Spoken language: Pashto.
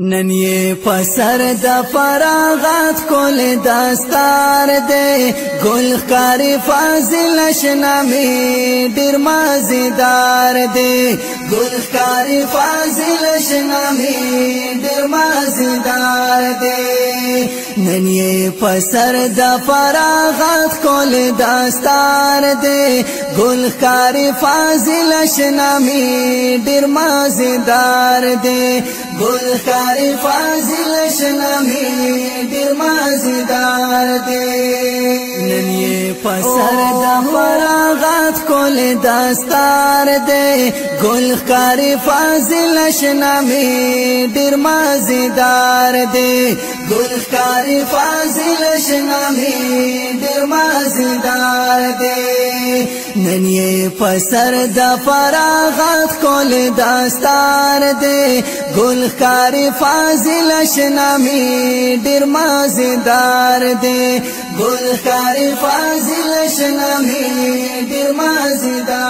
نن یې پسر د فراغت کول دستار دی ګل ښکاري فاضل شنامي ډېر مزیدار دی ګل ښکاري فاضل شنامي ډېر مزیدار دی نن یې پسر د فراغت کول دستار دی ګل ښکاري فاضل شنامي ډېر مزیدار دی ګل ښکاري فاضل شنامي ډېر مزیدار دی نن یې پسر د فراغت کول دستار دی ګل ښکاري فاضل شنامي ډېر مزیدار دی ګل ښکاري فاضل شنامي ډېر مزیدار دی نن یې پسر د فراغت کول دستار دی ګل ښکاري فاضل شنامي ډېر مزیدار دی ګل ښکاري فاضل شنامي ډېر مزیدار